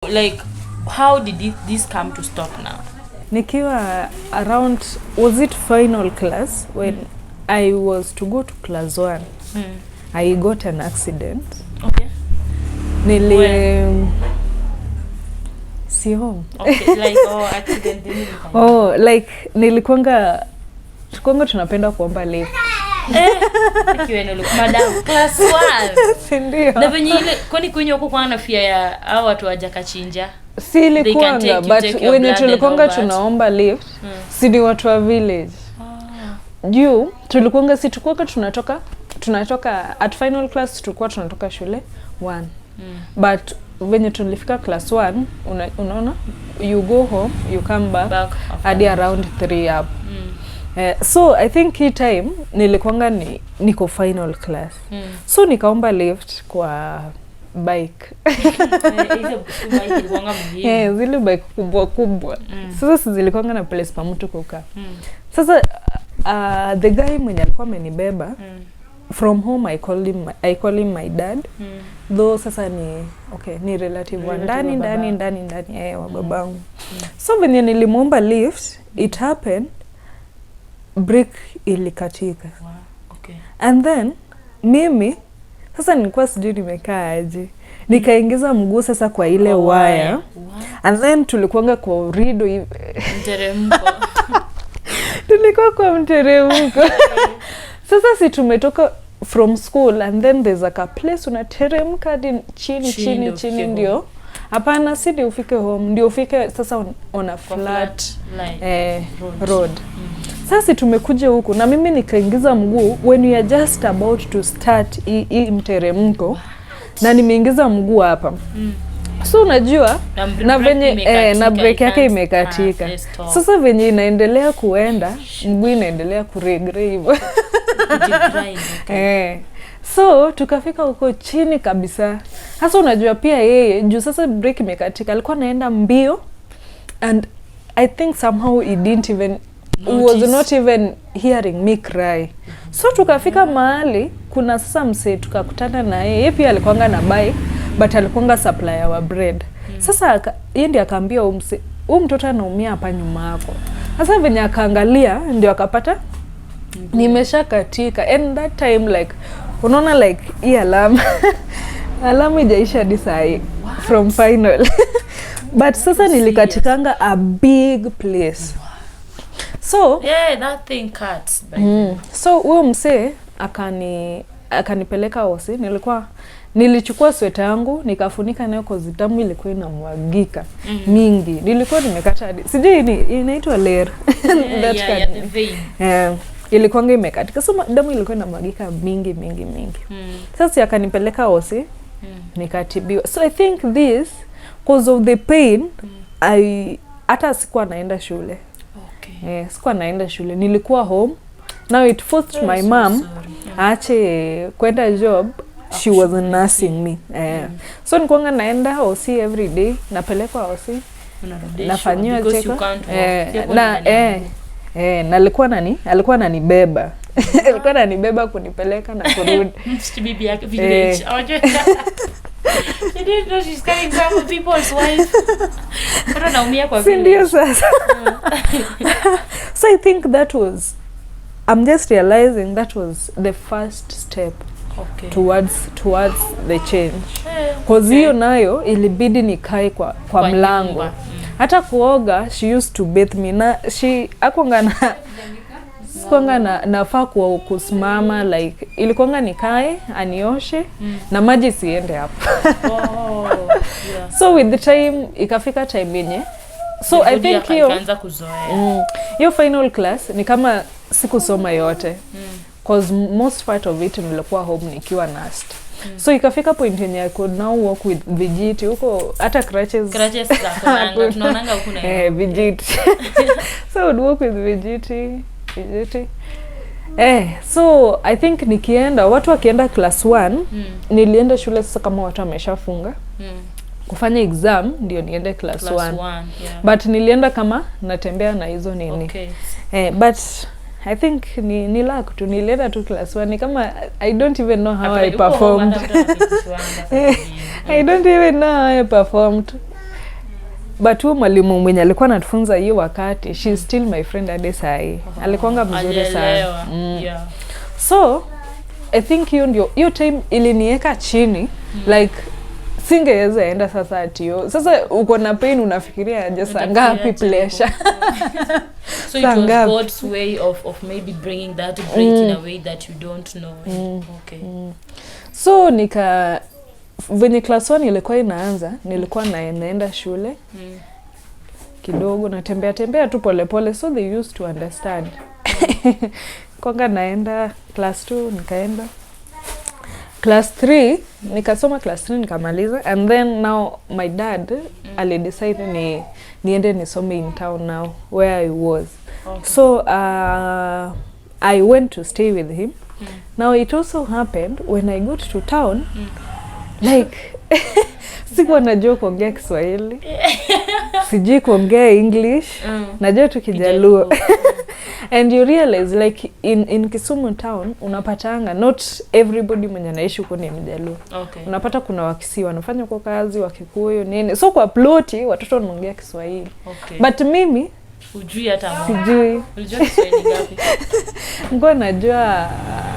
Like, how did this come to stop now? Nikiwa around, was it final class when I was to go to class 1. I got an accident. Okay. Si home. Okay, like accident. Like tukwanga tunapenda kuomba lift. Madam class 1. Ndio. Na venye ile kwani kwenye huko kwa na fear ya hao watu wajakachinja. Si ilikuanga but when tulikwanga tunaomba lift, si ni watu wa village. Juu tulikwanga si tukwanga tunatoka at final class tulikuwa tunatoka shule 1. But when tulifika class 1 unaona you go home, you come back hadi around 3 up. So I think hii time nilikuanga niko final class. So nikaomba lift kwa bike. Zile bike kubwa. Sasa zilikuanga na place pa mtu kukaa. Sasa the guy mwenye alikuwa amenibeba from home, I call him my dad. Though sasa ni relative wa ndani wa babangu. So venye nilimuomba lift, it happened brake ilikatika. Wow. Okay. And then mimi sasa nilikuwa sijui nimekaa aje. Nikaingiza mguu sasa kwa ile wire. And then tulikuanga kwa rido hivi. Mteremko. Tulikuwa kwa mteremko. Sasa si tumetoka from school and then there's a place unateremka hadi chini ndio. Hapana, si ndio ufike home, ndio ufike sasa on a flat road. Sasa tumekuja huku na mimi nikaingiza mguu when we are just about to start hii mteremko na nimeingiza mguu hapa. So unajua na venye na brake yake imekatika. Sasa venye inaendelea kuenda, mguu inaendelea kuregre hivyo. So tukafika huko chini kabisa. Sasa unajua pia yeye juu sasa brake imekatika, alikuwa anaenda mbio and I think somehow he didn't even was not even hearing me cry. So tukafika mahali kuna sasa msee tukakutana na yeye pia alikuanga na bike but alikuanga supplier wa bread. Sasa yeye ndiye akaambia mtoto anaumia hapa nyuma yako. Sasa venye akaangalia ndio akapata nimeshakatika. And that time like unaona like hii alamu ijaisha hadi saa from final. But sasa nilikatikanga a big place. So that thing cuts. So huyo msee akanipeleka hosi. Nilichukua sweta yangu nikafunika nayo kwa damu ilikuwa inamwagika mingi. Nilikuwa nimekata hadi sijui inaitwa layer. The vein. Ilikuwa imekatika. So damu ilikuwa inamwagika mingi. Sasa akanipeleka hosi nikatibiwa. So I think this because of the pain hata sikuwa naenda shule. Sikuwa naenda shule. Nilikuwa home. Now it forced my mom aache kwenda job. She was nursing me. So nilikuwa naenda hosi every day. Napelekwa hosi. Nafanywa check. Na alikuwa ananibeba. Alikuwa ananibeba kunipeleka na kurudi. Bibi yake village. You didn't know she's carrying some people's wife. Pero naumia kwa village. Ndio sasa. So I think I'm just realizing that was the first step towards the change. Because hiyo nayo ilibidi nikae kwa mlango. Hata kuoga she used to bathe me na sikuanga nafaa kusimama like ilikuanga nikae anioshe na maji siende hapo. So with the time ikafika time yenye so I think hiyo final class ni kama sikusoma yote because most part of it nilikuwa home nikiwa nursed. So ikafika point yenye I could now work with vijiti huko hata crutches za kunanga tunaonanga huko na vijiti. So I would work with vijiti. So I think nikienda watu wakienda class 1 nilienda shule sasa kama watu wameshafunga kufanya exam ndio niende class 1. But nilienda kama natembea na hizo nini. But I think ni luck tu nilienda tu class 1 kama I don't even know how I performed. I don't even know how I performed. but huyo mwalimu mwenye alikuwa anatufunza hiyo wakati, she's still my friend hadi sahi. Alikuwanga mzuri sana. Yeah. So I think hiyo time iliniweka chini, like singeweza enda sasa atio. Sasa uko na pain unafikiria aje saa ngapi pleasure. So it was God's way of maybe bringing that break in a way that you don't know. Okay. So venye class 1 ilikuwa inaanza, nilikuwa naenda shule. Kidogo natembea tu polepole, so they used to understand. Kwanga naenda class 2, nikaenda class 3, nikasoma class 3 nikamaliza, and then now my dad alidecide niende nisome in town now where I was. Okay. So I went to stay with him. Now it also happened when I got to town, like sikuwa najua kuongea Kiswahili, sijui kuongea English, najua tu Kijaluo. And you realize like in Kisumu town unapatanga not everybody mwenye anaishi huko ni Mjaluo. Okay. Unapata kuna Wakisii wanafanya kwa kazi, Wakikuyu nini. So kwa ploti watoto wanaongea Kiswahili. Okay. But mimi hujui hata moja. Sijui. Unajua Kiswahili ngapi? Ngo najua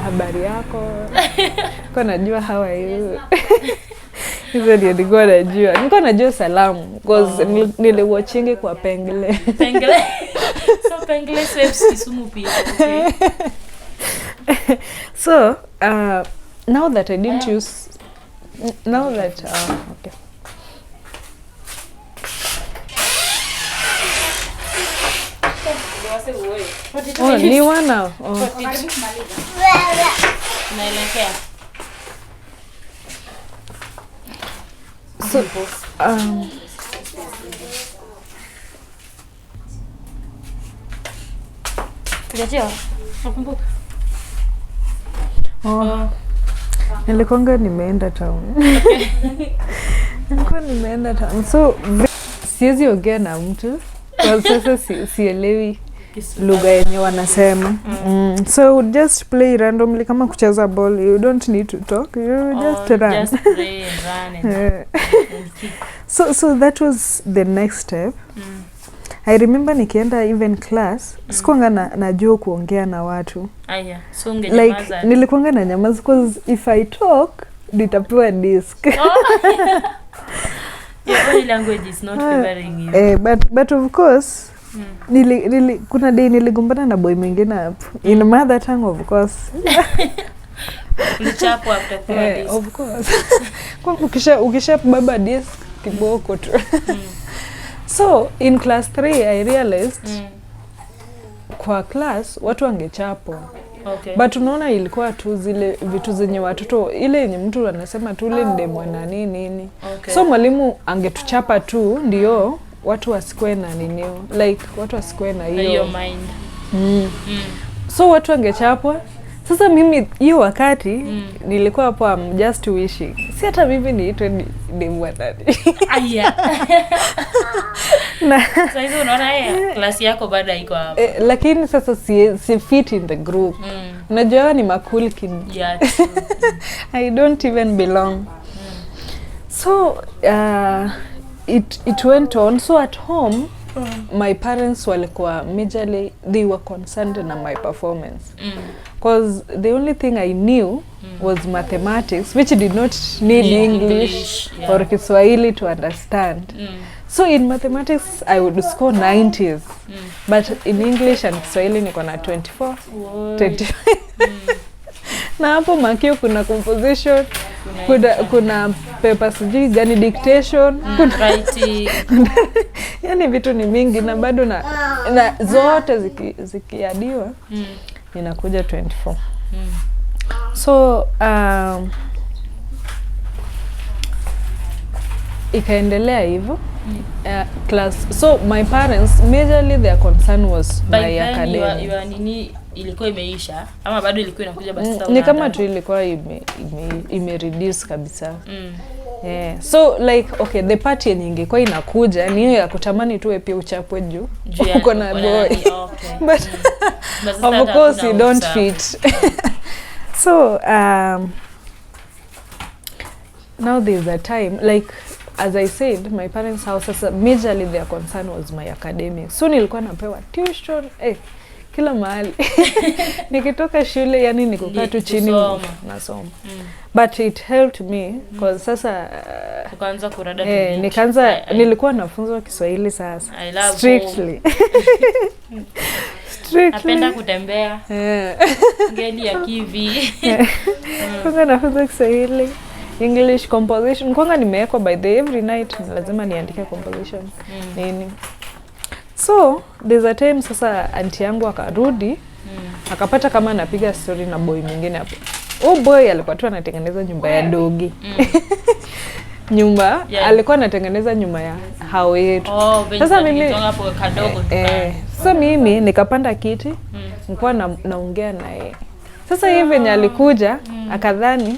habari yako. Ngo najua how are you. Hizo ndio nilikuwa najua. Nilikuwa najua salamu because niliwatchingi kwa Pengle. Pengle. So Pengle swaps Kisumu pia. Okay. So, now that I didn't use okay. Oh, ni wana. Oh. Naelekea. So, Tuliachia. Nakumbuka. Nilikuanga nimeenda town. Nilikuwa nimeenda town. So, siwezi ongea na mtu. Kwa sasa sielewi lugha yenye wanasema. So just play randomly kama kucheza ball. You don't need to talk. You just run. Just play and run and so that was the next step. I remember nikienda even class, sikuanga najua kuongea na watu. Aya, so ungenyamaza. Like nilikuanga na nyamaza because if I talk, nitapewa disc. Your body language is not favoring you. But of course, kuna day niligombana na boy mwingine hapo. In mother tongue of course. Ulichapwa after kwa disc. Of course. Kwa ukisha baba disc kiboko tu. So in class 3 I realized kwa class watu wangechapwa. Okay. But unaona ilikuwa tu zile vitu zenye watoto, ile yenye mtu anasema tu ile ndemwa na nini. Okay. So mwalimu angetuchapa tu ndio watu wasikwe na ninio, like watu wasikwe na hiyo mind. So watu wangechapwa. Sasa mimi hiyo wakati nilikuwa hapo I'm just wishing. Si hata mimi niitwe ndemwa nani. Aya. Sasa hizo unaona klasi yako bado iko hapo. Lakini sasa si fit in the group. Unajua ni cool kid. Yeah. I don't even belong. So it went on. So at home my parents walikuwa majorly they were concerned na my performance. Because the only thing I knew was mathematics, which did not need English or Kiswahili to understand. So in mathematics I would score 90s, but in English and Kiswahili niko na 24, 25. Na hapo makio kuna composition, kuna paper sijui gani dictation, kuna writing. Yani vitu ni mingi na bado na zote zikiadiwa inakuja 24. So ikaendelea hivyo. Class. So my parents majorly their concern was my academics. By nini ilikuwa imeisha ama bado ilikuwa inakuja basi sawa? Ni kama tu ilikuwa ime reduce kabisa. So like okay, the part yenye ingekuwa inakuja ni hiyo ya kutamani tuwe pia uchapwe juu uko na boy. But of course you don't fit. So now there's a time like as I said, my parents' house, majorly their concern was my academics. So nilikuwa napewa tuition, kila mahali. Nikitoka shule, yani nikukaa tu chini nasoma. But it helped me, because sasa ukaanza kurada nilikuwa nafunzwa Kiswahili sasa. Strictly. Napenda kutembea. Ngeli ya kivi. Kwanza nafunzwa Kiswahili. English composition. Kwanza nimewekwa by the every night lazima niandike composition. Nini? So, there's a time sasa auntie yangu akarudi, akapata kama napiga story na boy mwingine hapo. Boy alikuwa tu anatengeneza nyumba ya dogi. Nyumba, alikuwa anatengeneza nyumba ya hao yetu. Sasa mimi hapo kadogo sasa mimi nikapanda kiti, nilikuwa naongea naye. Sasa hivi venye alikuja, akadhani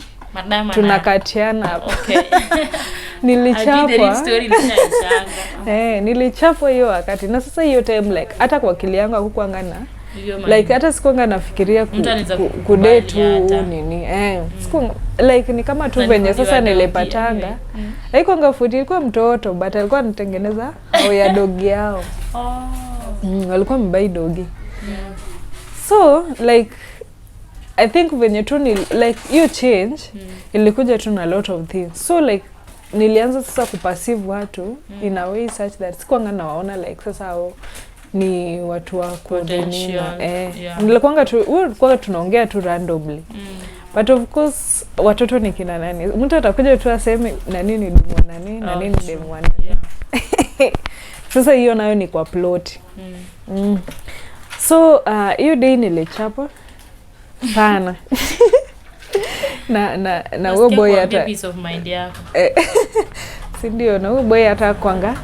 tunakatiana hapo. Okay. Nilichapwa. Nilichapwa hiyo wakati. Na sasa hiyo time like hata kwa akili yangu hakukuanga na like hata sikuanga nafikiria kudate nini. Siku like ni kama tu venye sasa nilepatanga. Haikuanga futi, ilikuwa mtoto but alikuwa anatengeneza au ya dogi yao. Alikuwa mbai dogi. So like I think venye tu like you change ilikuja tu na lot of things. So like nilianza sasa kuperceive watu in a way such that sikuanga nawaona like sasa hao ni watu wa kudunia. Nilikuanga tunaongea tu randomly. But of course watoto ni kina nani? Mtu atakuja tu aseme na nini demu nani na nini demu nani. Sasa hiyo nayo ni kwa plot. So hiyo day nilichapa sana. na huyo boy hata peace of mind yako. Si ndio, na huyo boy hata kwanga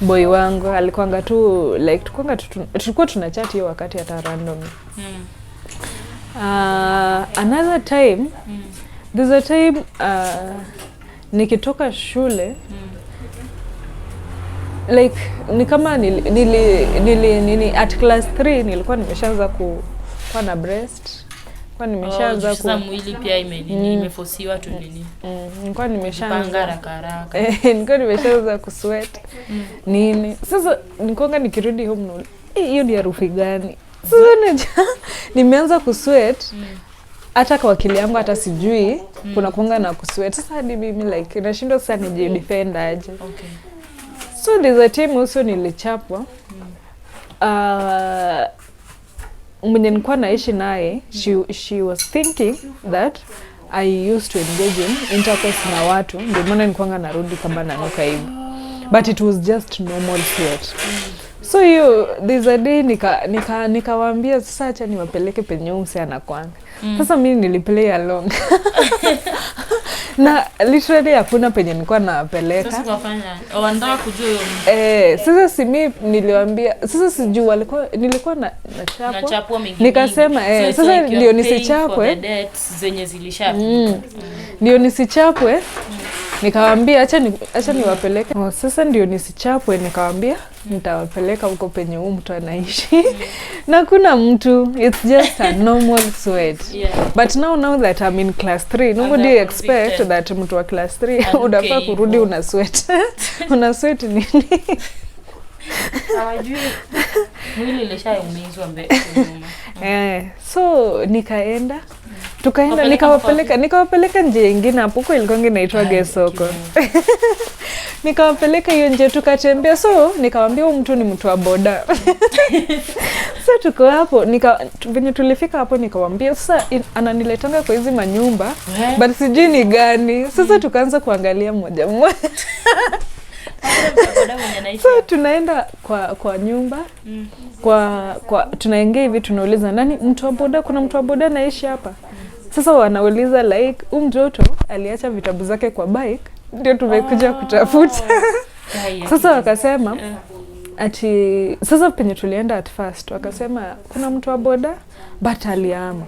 boy wangu alikwanga tu like tulikuwa tunachat hiyo wakati hata random. Another time there's a time nikitoka shule like ni kama nili at class 3 nilikuwa nimeshaanza kuwa na breast. Kwa nimeshaanza sasa mwili pia imefosiwa tu nini. Nilikuwa nimeshaanza haraka. Nilikuwa nimeshaanza kusweat. Nini? Sasa nilikuwa nikirudi home no. Hiyo ni harufu gani? Sasa nimeanza kusweat. Hata kwa akili yangu hata sijui kuna kuanga na kusweat. Sasa hadi mimi like nashindwa sasa nijidefend aje. Okay. So there's a time also nilichapwa. Mwenye nilikuwa naishi naye, she was thinking that I used to engage in intercourse na watu, ndio maana nilikuwa narudi kama nanuka hivi. But it was just normal sweat. So there's a day nikawaambia sasa acha niwapeleke penye umse anakwanga. Sasa mimi niliplay along. Na literally hakuna penye nilikuwa napeleka. Sasa kufanya wanataka kujua hiyo. Sasa si mimi niliwaambia, sasa sijui nilikuwa nachapwa. Nikasema sasa ndio nisichapwe zenye zilishapita. Ndio nisichapwe. Nikawaambia acha niwapeleke. Sasa ndio nisichapwe, nikawaambia nitawapeleka huko penye mtu anaishi. Na kuna mtu, it's just a normal sweat. But now that I'm in class 3, nobody expect that mtu wa class 3 unafaa kurudi una sweat. Una sweat nini? Hawajui. Mwili ilishaumizwa nyuma. So nikaenda tukaenda nikawapeleka nje nyingine hapo kwa ilikuwa inaitwa Gesoko. Nikawapeleka hiyo nje tukatembea, so nikamwambia huyu mtu ni mtu wa boda. So tuko hapo venye tulifika hapo nikamwambia sasa ananiletanga kwa hizi manyumba but sijui ni gani. Sasa tukaanza kuangalia mmoja mmoja. So tunaenda kwa nyumba kwa tunaingia hivi tunauliza nani mtu wa boda, kuna mtu wa boda anaishi hapa. Sasa wanauliza like mtoto aliacha vitabu zake kwa bike ndio tumekuja kutafuta. Sasa wakasema ati sasa penye tulienda at first wakasema kuna mtu wa boda but aliama.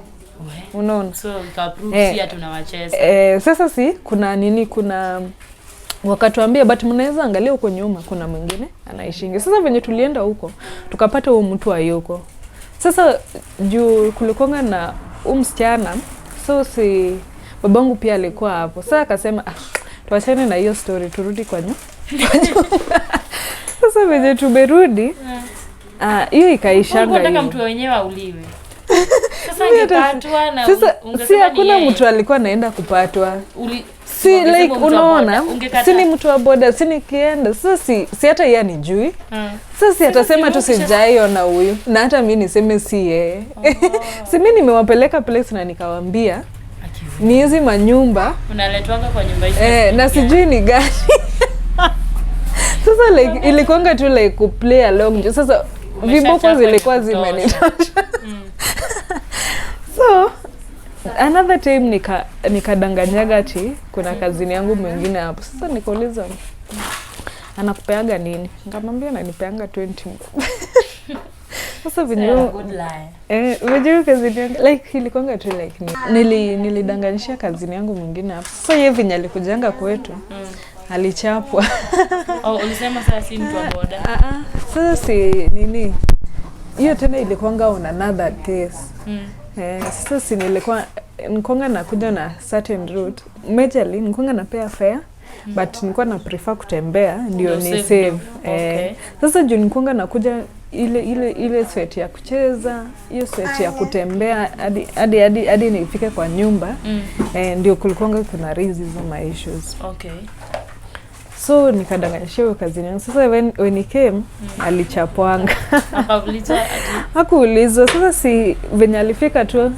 Unaona? So kaprove si tunawacheza. Sasa si kuna wakatuambia but mnaweza angalia huko nyuma kuna mwingine anaishingi. Sasa venye tulienda huko tukapata huyo mtu hayuko. Sasa juu kulikuwa na msichana, so si babangu pia alikuwa hapo. Sasa akasema tuachane na hiyo story, turudi kwa nyumba. Sasa venye tumerudi hiyo ikaishanga hiyo. Unataka mtu wenyewe auliwe. Sasa ingepatwa na ungesema si hakuna mtu alikuwa anaenda kupatwa. Si like unaona, si ni mtu wa boda, si nikienda. Sasa si hata yeye anijui. Sasa si atasema tu sijaiona huyu. Na hata mimi niseme si yeye. Si mimi nimewapeleka place na nikawaambia ni hizi manyumba unaletwanga kwa nyumba hizi. Na sijui ni gani. Sasa like ilikuanga tu like ku play along. Sasa viboko zilikuwa zimenitosha. So another time nikadanganyaga ati kuna kazini yangu mwingine hapo. Sasa nikauliza anakupeaga nini? Nikamwambia ananipeanga 20. Sasa vinyo unajua kazini yangu like ilikuanga tu like nilidanganyisha kazini yangu mwingine hapo. Sasa yeye vinya alikujanga kwetu. Alichapwa. Ulisema sasa si mtu wa boda. Sasa si nini? Hiyo tena ilikuanga on another case. Sasa si nilikuanga nakuja na certain route. Majorly nilikuanga napea fare, but nilikuwa na prefer kutembea ndio ni save. Sasa juu nilikuanga nakuja ile sweat ya kucheza, hiyo sweat ya kutembea hadi nifike kwa nyumba. Ndio kulikuanga kuna raise hizo my issues. So nikadanganyisha hiyo kazini yangu. Sasa when he came alichapwanga. Hakuulizwa. Sasa si venye alifika tu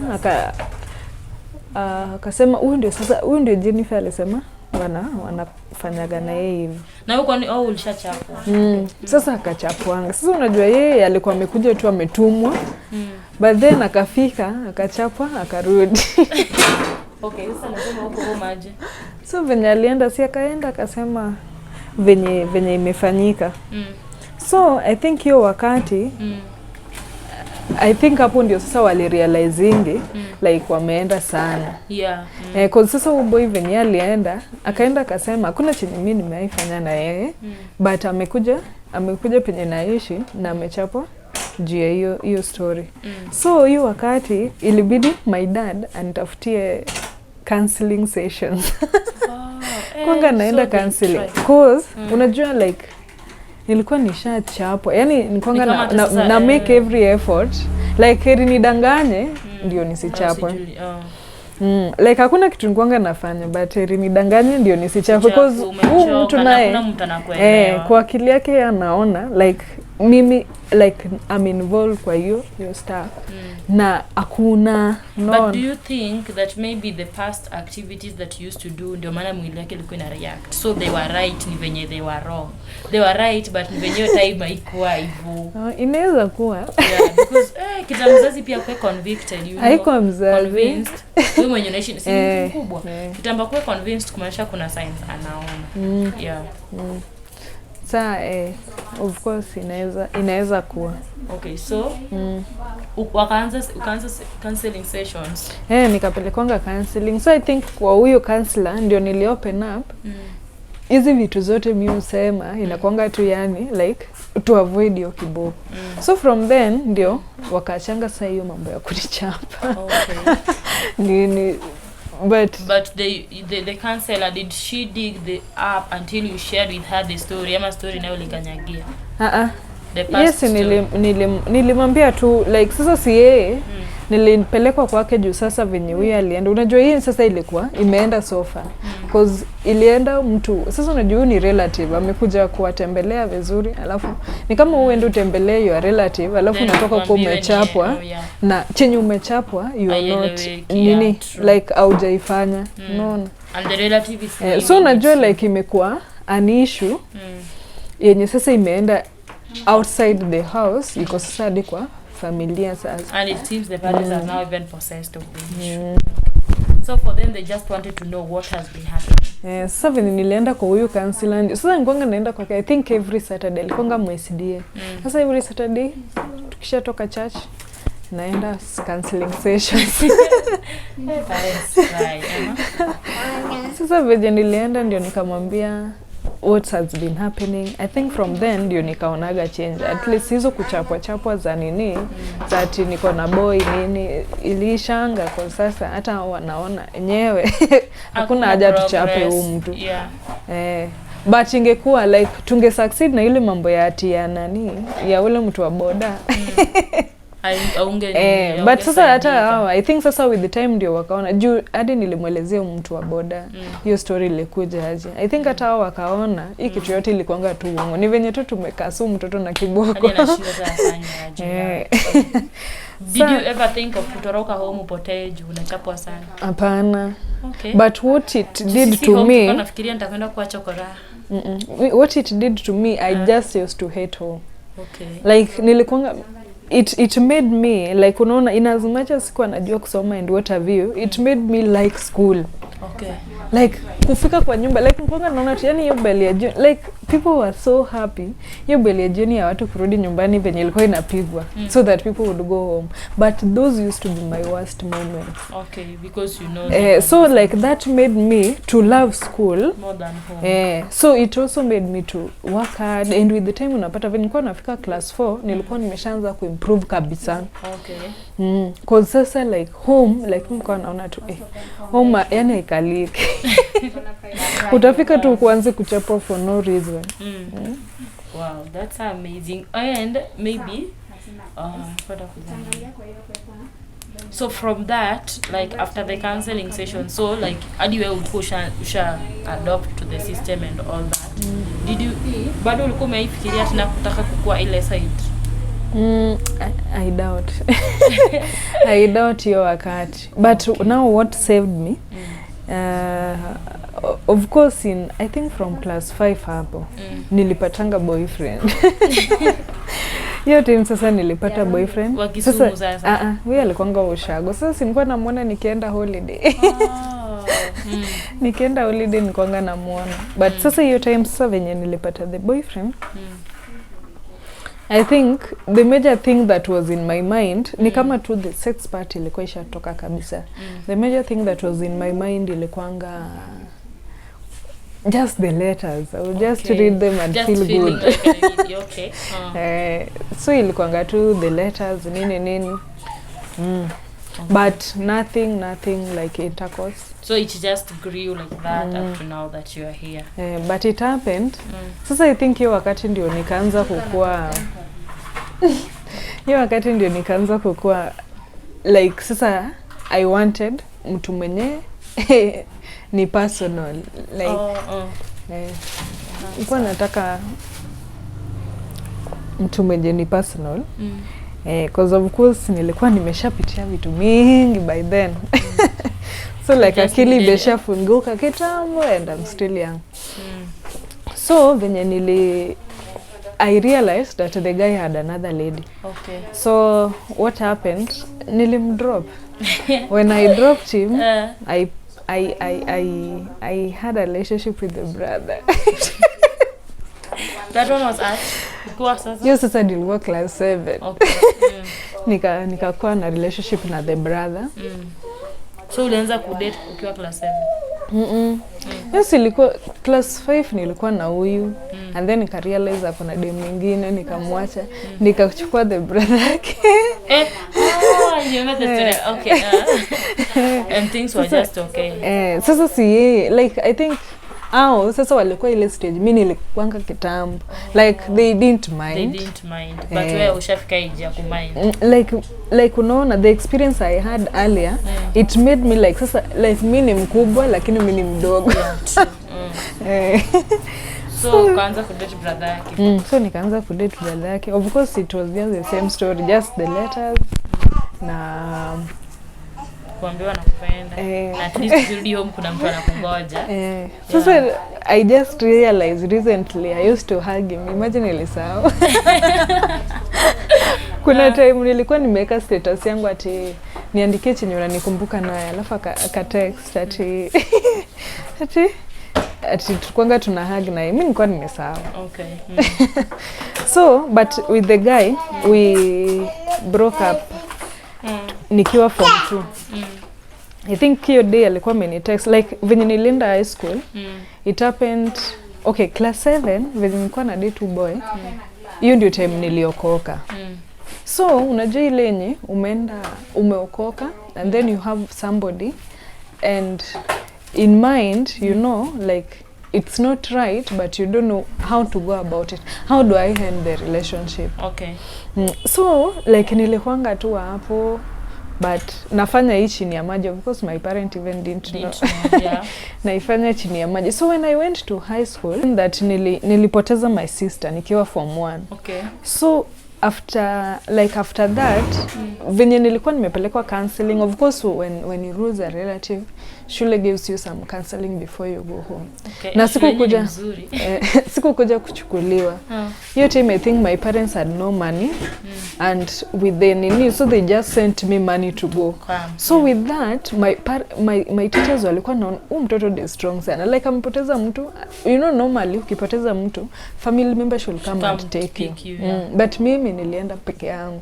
akasema huyu ndio Jennifer alisema wanafanyaga na yeye hivi. Na huko ulishachapwa. Sasa akachapwanga. Sasa unajua yeye alikuwa amekuja tu ametumwa. But then akafika akachapwa akarudi. Sasa nasema huko maji. So venye alienda si akaenda akasema venye imefanyika. So I think hiyo wakati I think hapo ndio sasa walirealizingi like wameenda sana. Kwa sasa boy venye alienda akaenda akasema hakuna chenye mimi nimeifanya na yeye, but amekuja penye naishi na amechapwa juu ya hiyo story. So hiyo wakati ilibidi my dad anitafutie counseling sessions. Kwanga naenda counseling cause unajua like nilikuwa nishachapwa. Yaani nikwanga na make every effort like heri nidanganye ndio nisichapwe. Like hakuna kitu nikwanga nafanya but heri nidanganye ndio nisichapwe cause mtu naye kwa akili yake anaona like mimi like I'm involved kwa hiyo stuff. Na hakuna But do you think that maybe the past activities that you used to do ndio maana mwili yake ilikuwa ina react? So they were right ni venye they were wrong. They were right but ni venye time haikuwa hivyo. Inaweza kuwa. Because kita mzazi pia kwa convicted you know. Haikuwa mzazi. Convinced. Wewe mwenye unaishi si mtu mkubwa. Kitamba kwa convinced kumaanisha kuna signs anaona. Saa of course inaweza kuwa. So ukaanza counseling sessions. Nikapelekwanga counseling. So I think kwa huyo counselor ndio nili open up. Hizi vitu zote mimi usema inakuanga tu yani like to avoid hiyo kiboko. So from then ndio wakaachanga sasa hiyo mambo ya kunichapa. But the counselor, did she dig the up until you shared with her the story? Ama story nayo likanyagia? Yes, nilimwambia tu like sasa si yeye nilipelekwa kwake juu sasa venye huyu alienda. Unajua hii sasa ilikuwa imeenda sofa cause ilienda mtu sasa unajua ni relative amekuja kuwatembelea vizuri alafu ni kama uende utembelee your relative alafu unatoka kwa umechapwa na chenye umechapwa you are not nini like haujaifanya unaona. And the relative is so unajua like imekuwa an issue yenye sasa imeenda outside the house iko sasa hadi kwa familia sasa. And it seems the parents are now even possessed of the issue. So for them they just wanted to know what has been happening. Sasa vile nilienda kwa huyu counselor. Sasa nilikuwa naenda kwa I think every Saturday alikuwa MSDA. Sasa every Saturday tukishatoka church naenda counseling sessions. Right. Sasa vile nilienda ndio nikamwambia what has been happening. I think from then ndio nikaonaga change. At least hizo kuchapwa za nini za ati niko na boy nini ilishanga kwa sasa, hata wanaona enyewe hakuna haja tuchape huyu mtu. But ingekuwa like tunge succeed na ile mambo ya ati ya nani ya ule mtu wa boda. But sasa hata I think sasa with the time ndio wakaona juu hadi nilimwelezea mtu wa boda hiyo story ilikuja aje. I think hata hao wakaona hii kitu yote ilikuanga tu uongo, ni venye tu tumekasu mtoto na kiboko. Did you ever think of kutoroka home upotee juu unachapwa sana? Hapana. But what it did to me, nafikiria nitakwenda kwa chokora. What it did to me, I just used to hate home. Like nilikuanga it made me like unaona in as much as sikuwa najua kusoma and what have you, it made me like school. Like kufika kwa nyumba like nilikuwa naona tu yani hiyo beli ya jioni, like people were so happy hiyo beli ya jioni ya watu kurudi nyumbani venye ilikuwa inapigwa so that people would go home, but those used to be my worst moments. Because you know so like that made me to love school more than home. So it also made me to work hard, and with the time unapata venye nilikuwa nafika class 4 nilikuwa nimeshaanza kuimprove kabisa. Cause sasa like home like nilikuwa naona tu home yani haikaliki. Utafika tu kuanze kuchapa for no reason. Wow, that's amazing. And maybe so from that, like after the counseling session, so like how do you push adopt to the system and all that? Did you bado ulikuwa umeifikiria tena kutaka kukua ile side? I doubt. I doubt hiyo wakati. But now what saved me? Of course I think from class 5 hapo nilipatanga boyfriend. Hiyo time sasa nilipata boyfriend. Sasa wewe alikuanga ushago. Sasa nilikuwa namuona nikienda holiday. Nikienda holiday nilikuanga namuona. But sasa hiyo time sasa venye nilipata the boyfriend, I think the major thing that was in my mind ni kama tu the sex part ilikuwa ishatoka kabisa. The major thing that was in my mind ilikuanga just the letters. I would just read them and just feel good. Like So ilikuanga tu the letters nini. But nothing like intercourse. So it just grew like that up to now that you are here. But it happened. Sasa I think hiyo wakati ndio nikaanza kukua hiyo wakati ndio nikaanza kukua like sasa I wanted mtu mwenye ni personal like nilikuwa nataka mtu mwenye ni personal. Because of course nilikuwa nimeshapitia vitu mingi by then. So like akili imeshafunguka kitambo and I'm still young. So venye I realized that the guy had another lady. So what happened? Nilimdrop. When I dropped him, I had a relationship with the brother. That one was at Yes, sasa nilikuwa class 7. Nikakuwa na relationship na the brother. So ulianza kudate ukiwa class 7? Yes, ilikuwa class 5 nilikuwa na huyu and then nika realize hapo na dem mwingine nikamwacha nikachukua the brother yake. You met the story. And things were just okay. Sasa si yeye like I think sasa walikuwa ile stage mimi nilikuanga kitambo like they didn't mind but wewe ushafika age ya kumind like unaona the experience I had earlier it made me like sasa like mimi ni mkubwa lakini mimi ni mdogo. So ukaanza kudate brother yake. So nikaanza kudate brother yake. Of course it was just the same story, just the letters na kuambiwa nakupenda na at least ukirudi home kuna mtu anakungoja. Sasa I just realized recently I used to hug him. Imagine nilisahau. Kuna time nilikuwa nimeweka status yangu ati niandikie chenye unanikumbuka naye, alafu aka text ati tukwanga tuna hug naye. Mimi nilikuwa nimesahau. So but with the guy we broke up nikiwa form 2. I think hiyo day alikuwa amenitext like venye nilienda high school. It happened Okay, class 7 venye nilikuwa na date boy. Hiyo ndio time niliokoka. So unajua ile yenye umeokoka and then you have somebody and in mind you know like it's not right but you don't know how to go about it. How do I end the relationship? Okay. So like nilikuanga tu hapo but nafanya hii chini ya maji. Of course my parent even didn't know. Yeah. Naifanya chini ya maji. So when I went to high school that nilipoteza my sister nikiwa form 1. Okay. So after that venye nilikuwa nimepelekwa counseling. Of course when you lose a relative shule gives you some counseling before you go home. Okay. Na sikukuja kuchukuliwa. Hiyo time I think my parents had no money and with the nini so they just sent me money to go. So with that my teachers walikuwa naona mtoto is strong sana. Like ampoteza mtu, you know normally ukipoteza mtu family member should come and take you. But mimi nilienda peke yangu.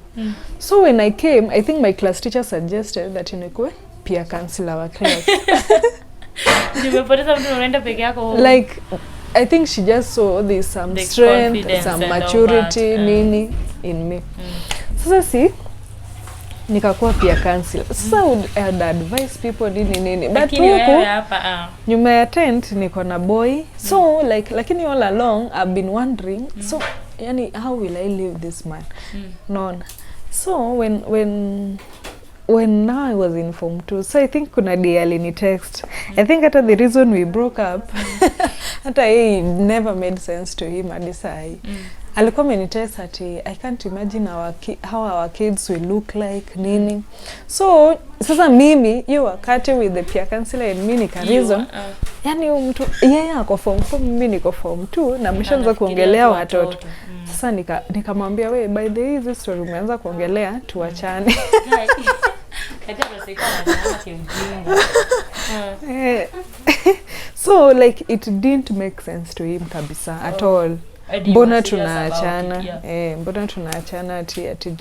So when I came, I think my class teacher suggested that nikue peer counselor wa class. Nimepoteza mtu unaenda peke yako. Like I think she just saw there's some strength, some maturity nini in me. Sasa nikakuwa peer counselor. Sasa I'd advise people nini. But huko nyuma ya tent niko na boy. So like lakini all along I've been wondering so yani how will I leave this man? So when now I was in form 2, so I think kuna day alini text. I think hata the reason we broke up hata it never made sense to him hadi sai. Alikuwa amenitext ati I can't imagine how our kids will look like nini. So sasa mimi hiyo wakati with the peer counselor and mimi nika reason yani mtu yeye ako form 4 mimi niko form 2 na mshaanza kuongelea watoto. Sasa nikamwambia we by the way this story umeanza kuongelea tuachane. So like it didn't make sense to him kabisa at all. Mbona tunaachana? Mbona tunaachana ati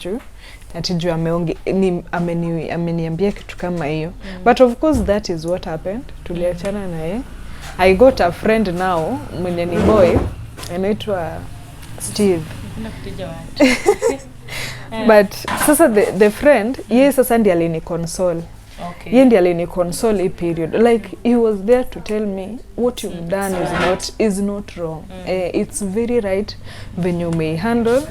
juu ameniambia kitu kama hiyo. But of course that is what happened. Tuliachana naye. I got a friend now mwenye ni boy anaitwa Steve. But sasa the friend yeye sasa ndiye alini console. Okay. Yeye ndiye alini console hii period. Like he was there to tell me what you've done is not wrong. It's very right when you may handle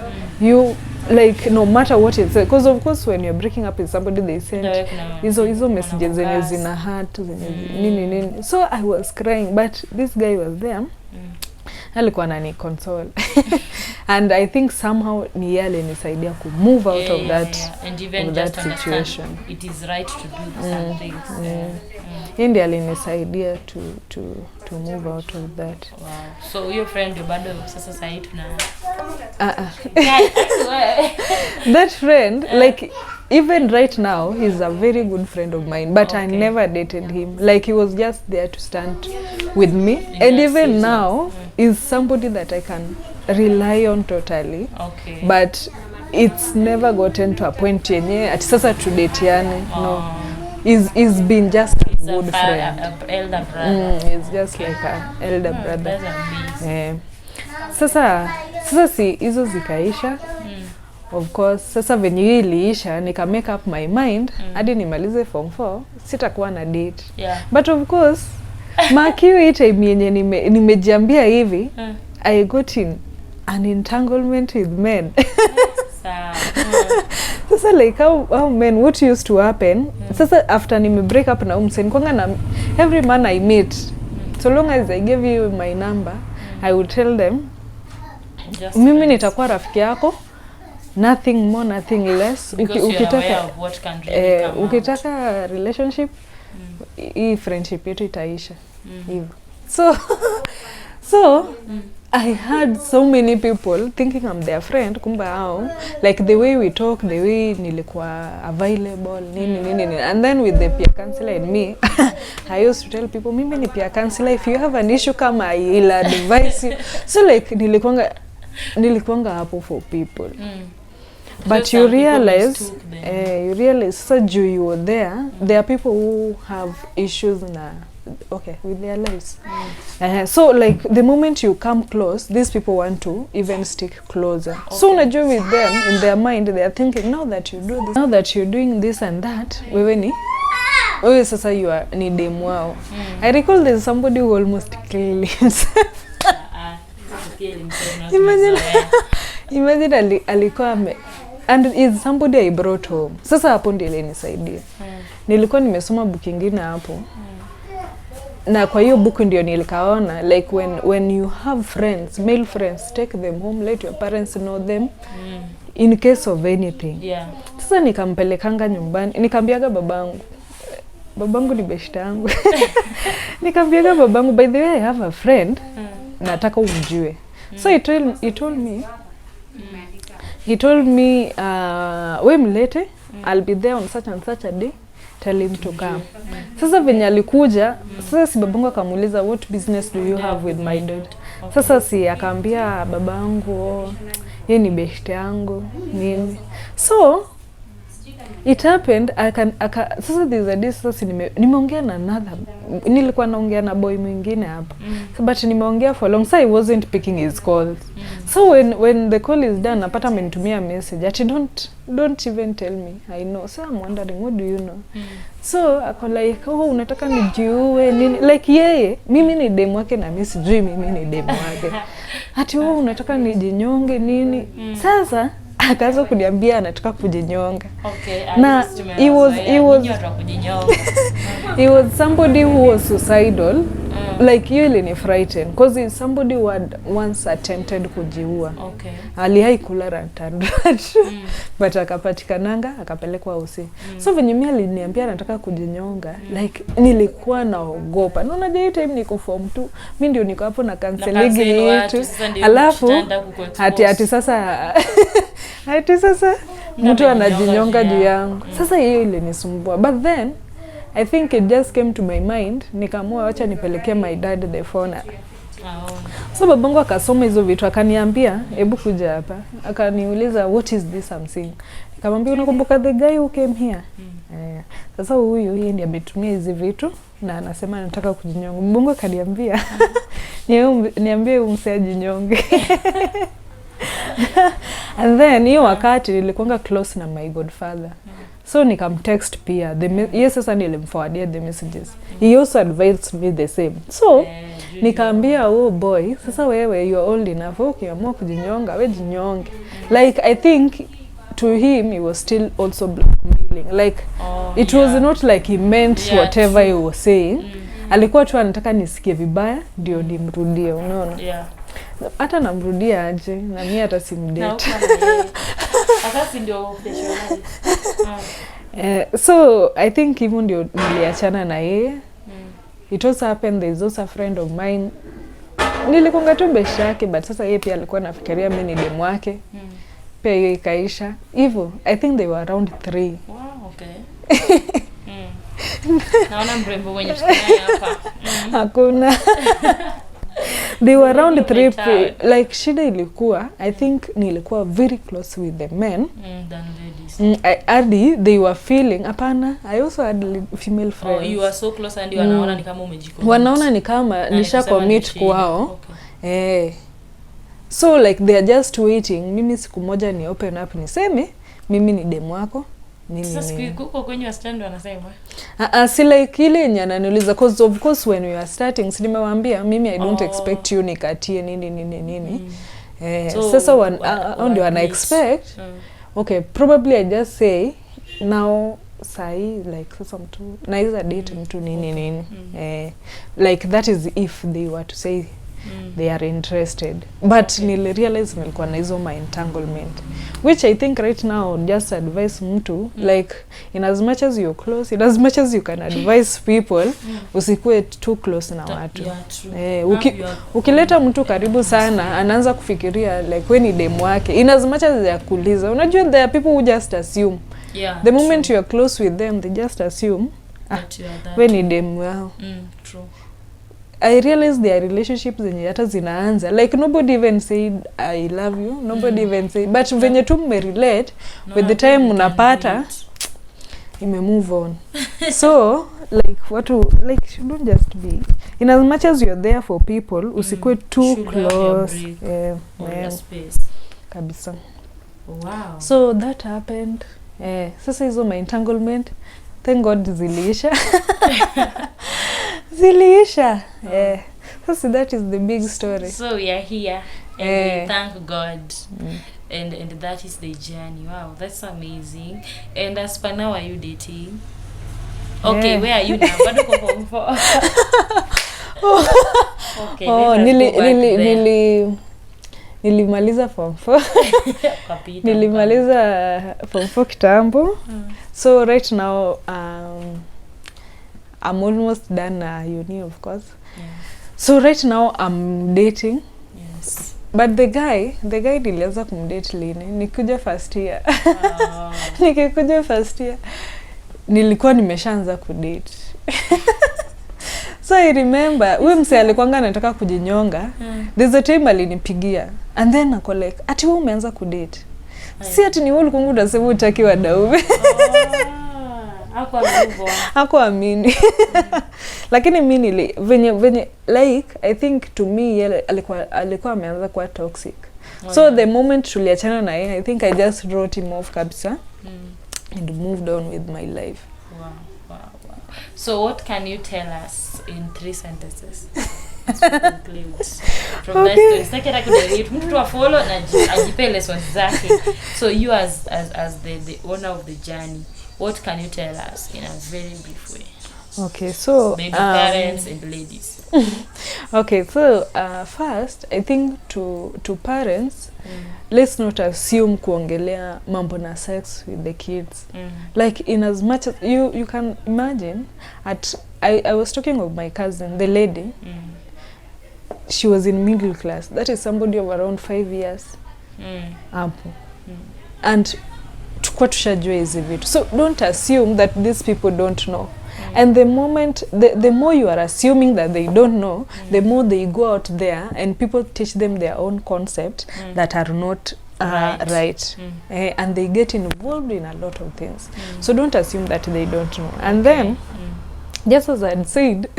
you like no matter what it says, because of course when you're breaking up with somebody they send hizo messages zenye zina hurt nini. So I was crying but this guy was there. Alikuwa anani console. And I think somehow ni yale nisaidia ku move out of that and even of just that situation. It is right to do some things. Ndi alinisaidia to move out of that. Wow. So your friend bado sasa sahi tuna that friend like even right now he's a very good friend of mine but I never dated him. Like he was just there to stand with me and even now is somebody that I can rely on totally. But it's never gotten to a point yenye ati sasa tudatiane. No. He's been just a good friend. Elder brother. He's just like an elder brother. Sasa si hizo zikaisha. Of course sasa venye hii iliisha nika make up my mind hadi nimalize form 4 sitakuwa na date. But of course Makiwi time yenye nimejiambia hivi I got in an entanglement with men. Sasa like how men what used to happen sasa after nime break up na umsen kwanga na every man I meet so long as I give you my number I would tell them mimi nitakuwa rafiki yako, nothing more nothing less. Ukitaka relationship hii friendship yetu itaisha hivyo. So I had so many people thinking I'm their friend, kumba hao like the way we talk, the way nilikuwa available nini. And then with the peer counselor and me I used to tell people mimi ni peer counselor, if you have an issue come I will advise you. So like nilikuanga hapo for people. But so you realize so you were there are people who have issues na with their lives. So like the moment you come close, these people want to even stick closer. So unajua with them in their mind they are thinking, now that you do this, now that you're doing this and that, wewe sasa you are ni demu wao. I recall there's somebody who almost killed himself. Imagine alikuwa and is somebody I brought home. Sasa hapo ndio ilinisaidia. Nilikuwa nimesoma book nyingine hapo. Na kwa hiyo book ndio nilikaona like when you have friends, male friends, take them home, let your parents know them in case of anything. Sasa nikampelekanga nyumbani, nikambiaga babangu ni beshte yangu. Nikambiaga babangu, by the way I have a friend, nataka umjue. So he told me we mlete, I'll be there on such and such a day, tell him to come. Sasa venye alikuja, sasa si babangu akamuuliza, what business do you have with my dad? Sasa si akaambia babangu, yeye ni beshte yangu nini. So it happened, sasa there's a day, sasa nimeongea na nilikuwa naongea na boy mwingine hapa. But nimeongea for long, so I wasn't picking his calls. So when the call is done, napata amenitumia message ati don't even tell me, I know. So I'm wondering, what do you know? So ako like, unataka nijiue nini? Like yeye, mimi ni demu wake na mimi sijui mimi ni demu wake. Ati unataka nijinyonge nini? Sasa akaanza kuniambia anataka kujinyonga. Na he was somebody who was suicidal. Like you ni frightened because he's somebody who had once attempted kujiua. Alihai kula rantandrad. But akapatikananga, akapelekwa hosi. So venye mimi aliniambia anataka kujinyonga, like nilikuwa naogopa. Na unajua hiyo time niko form 2, mimi ndio niko hapo na counseling yetu. Alafu ati sasa mtu anajinyonga juu yangu. Sasa hiyo ilinisumbua. But then I think it just came to my mind, nikaamua acha nipelekee my dad the phone. So babangu akasoma hizo vitu, akaniambia hebu kuja hapa. Akaniuliza, what is this I'm seeing? Nikamwambia, unakumbuka the guy who came here? Sasa huyu yeye ndiye ametumia hizi vitu na anasema anataka kujinyonga. Babangu akaniambia niambie umseajinyonge. And then hiyo wakati nilikuwa close na my godfather. So nikamtext pia. Yes, sasa nilimforwardia the messages. He also advised me the same. So nikaambia, oh boy, sasa wewe you are old enough, ukiamua kujinyonga, we jinyonge. Like I think to him he was still also blackmailing. Like it was not like he meant whatever he was saying. Alikuwa tu anataka nisikie vibaya ndio nimrudie, unaona? Hata namrudia aje na mimi hata simdate. Akasi ndio so I think even ndio niliachana na yeye. It also happened there's also a friend of mine. Nilikonga tu beshi yake, but sasa yeye pia alikuwa anafikiria mimi ni demu wake. Pia hiyo ikaisha. Hivyo I think they were around 3. Wow, okay. Naona mrembo mwenye tunaye hapa. Hakuna. They were around 3 like shida ilikuwa, I think nilikuwa very close with the men than ladies. They were feeling hapana. I also had female friends. Oh, you are so close and wanaona ni kama umejicommit. Wanaona ni kama nisha commit kwao. So like they are just waiting mimi siku moja ni open up niseme mimi ni demu wako. Sasa kuko kwenye wastani wanasema si like ile yenye ananiuliza, cause of course when we are starting si nimewaambia mimi I don't expect you nikatie nini. Sasa ndio wana expect. Okay, probably I just say now sai like sasa mtu naweza date mtu nini. Like that is if they were to say they are interested. But nili realize nilikuwa na hizo my entanglement, which I think right now just advise mtu like in as much as you're close, in as much as you can advise people, usikue too close na watu. Ukileta mtu karibu sana anaanza kufikiria like we ni demu wake. In as much as ya kuuliza, unajua there are people who just assume. The moment you are close with them they just assume we ni demu wao. True. I realized their relationships zenye hata zinaanza like nobody even said I love you, nobody even said, but venye tu relate with the time unapata ime move on. So like like you don't just be, in as much as you're there for people, usikue too close. Yeah, space kabisa. Wow. So that happened. Sasa hizo my entanglement, thank God ziliisha. Ziliisha. So that is the big story. So we are here and we thank God. And that is the journey. Wow, that's amazing. And as per now, are you dating? Okay, where are you now? Bado kwa form 4. Okay, nilimaliza form 4. Nilimaliza form 4 kitambo. So right now I'm almost done uni, of course. So right now I'm dating. Yes. But the guy nilianza kumdate lini? Nikuja first year. Nikikuja first year nilikuwa nimeshaanza kudate. So I remember huyo mse alikuanga anataka kujinyonga. There's a time alinipigia and then ako like, ati wewe umeanza kudate. Si ati ni wewe ulikuwa unasema utaki wanaume. Hapo amini. Lakini mimi venye like I think to me yeye alikuwa ameanza kuwa toxic. So the moment tuliachana na yeye, I think I just wrote him off kabisa and moved on with my life. Wow. So what can you tell us in 3 sentences? Conclude from that story. Second, I could mtu to follow na ajipe lessons zake. So you as the owner of the journey, what can you tell us in a very brief way? Okay, so maybe parents and ladies. Okay, so first I think to parents, let's not assume kuongelea mambo na sex with the kids. Like in as much as you can imagine, I was talking of my cousin, the lady. She was in middle class. That is somebody of around 5 years. And tukua tushajua hizi vitu. So don't assume that these people don't know. And the moment, the more you are assuming that they don't know, the more they go out there and people teach them their own concept that are not right. And they get involved in a lot of things. So don't assume that they don't know. And then, just as I had said,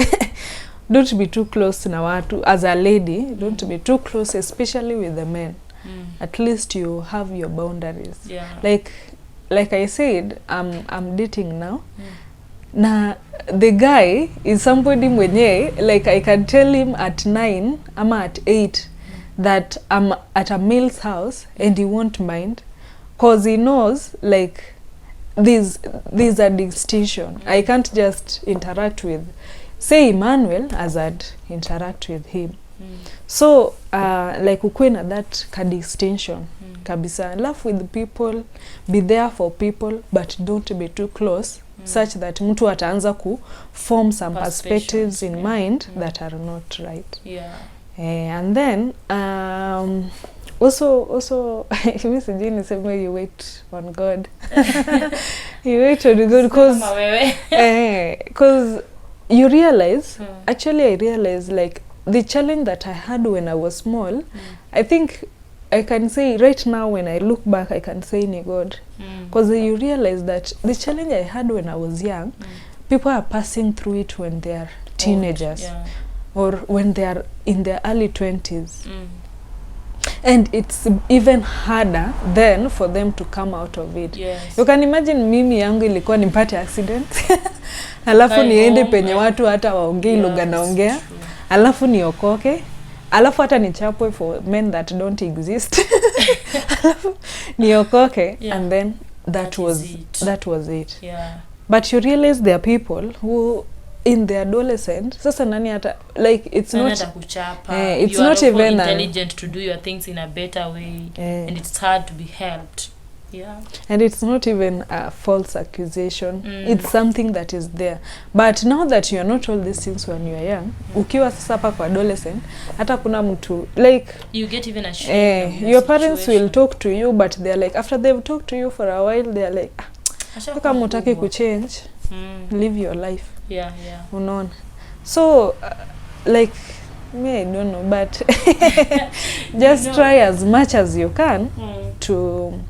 don't be too close na watu. As a lady, don't be too close, especially with the men. At least you have your boundaries. Yeah. Like I said, I'm dating now. Na the guy is somebody mwenye, like I can tell him at 9 ama at 8 that I'm at a male's house and he won't mind, cause he knows like these are distinction. I can't just interact with, say, Emmanuel as I'd interact with him. So like ukwe na that distinction kabisa. Laugh with people, be there for people, but don't be too close, such that mtu ataanza ku form some perspectives in mind that are not right. And then also mimi sijui niseme you wait on God. You wait on God because you realize, actually I realize like the challenge that I had when I was small, I think I can say right now when I look back, I can say ni God. Because you realize that the challenge I had when I was young, people are passing through it when they are teenagers or when they are in their early 20s. And it's even harder then for them to come out of it. You can imagine mimi yangu ilikuwa nipate accident. Alafu niende penye watu hata waongei lugha naongea. Alafu niokoke. Alafu hata nichapwe for men that don't exist. Alafu niokoke and then that was it. But you realize there are people who in the adolescent, sasa nani hata like it's not it's not even intelligent to do your things in a better way, and it's hard to be helped. And it's not even a false accusation. It's something that is there. But now that you are not all these things when you are young, ukiwa sasa hapa kwa adolescent, hata kuna mtu like you get even ashamed. Your parents will talk to you, but they are like, after they've talked to you for a while, they are like, kama mutaki kuchange, live your life. Unaona. So like me, I don't know, but just try as much as you can to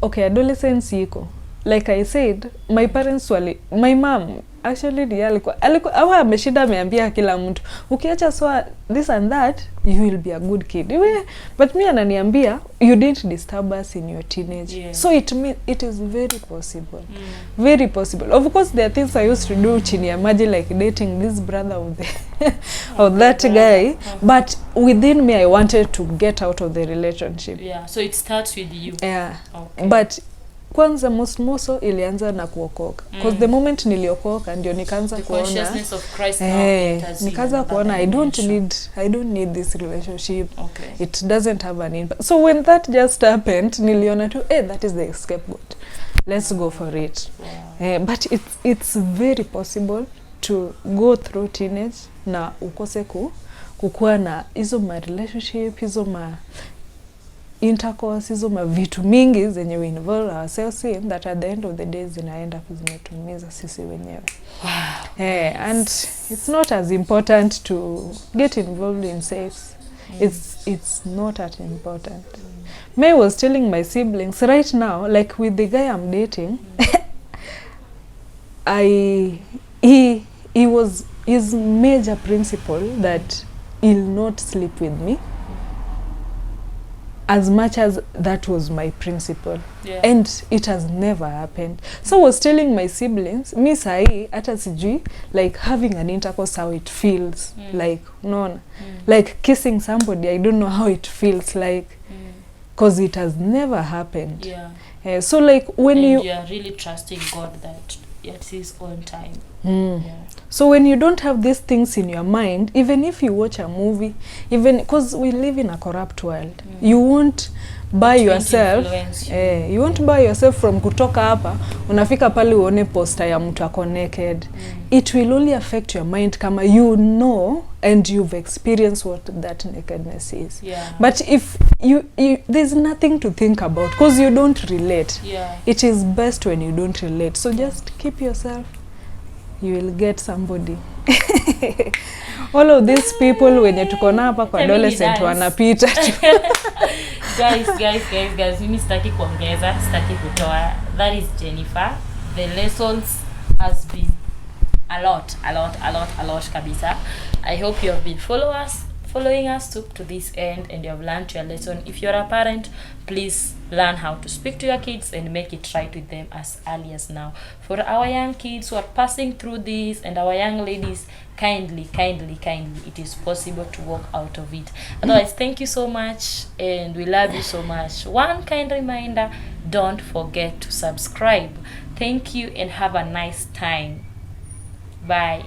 adolescence iko, like I said, my parents my mom actually ndiye alikuwa awa ameshinda ameambia kila mtu ukiacha so this and that you will be a good kid. But me ananiambia you didn't disturb us in your teenage. Yeah. So it is very possible. Very possible. Of course there are things I used to do chini ya maji like dating this brother of the of that guy, but within me I wanted to get out of the relationship. Yeah, so it starts with you. Yeah. Okay. But kwanza moso ilianza na kuokoka. Because the moment niliokoka ndio nikaanza kuona consciousness of Christ nikaanza kuona I don't need this relationship. Okay. It doesn't have an impact. So when that just happened niliona tu that is the scapegoat. Let's go for it. Wow. But it's very possible to go through teenage na ukose kukua na hizo ma relationship, hizo ma intercourse, hizo ma vitu mingi zenye we involve ourselves in that at the end of the day zinaenda kuzimetumiza sisi wenyewe. Wow. And it's not as important to get involved in sex. It's not that important. May was telling my siblings right now, like with the guy I'm dating, his major principle that he'll not sleep with me, as much as that was my principle. Yeah. And it has never happened. So I was telling my siblings, mi sahi hata sijui like having an intercourse how it feels. Like like kissing somebody, I don't know how it feels like, because it has never happened. Yeah. So like when you are really trusting God that at his own time. Yeah. So when you don't have these things in your mind, even if you watch a movie, even because we live in a corrupt world, you won't buy yourself you won't buy yourself from kutoka hapa unafika pale uone poster ya mtu ako naked. It will only affect your mind kama you know and you've experienced what that nakedness is. But if you there's nothing to think about because you don't relate. It is best when you don't relate. So just keep yourself, you will get somebody. All of these people wenye tuko na hapa kwa adolescent wanapita. Guys, mimi sitaki kuongeza, sitaki kutoa. That is Jennifer. The lessons has been a lot kabisa. I hope you have been following us to this end and you have learned your lesson. If you're a parent, please learn how to speak to your kids and make it right with them as early as now. For our young kids who are passing through this and our young ladies, kindly, it is possible to walk out of it. Otherwise, thank you so much and we love you so much. One kind reminder, don't forget to subscribe. Thank you and have a nice time. Bye.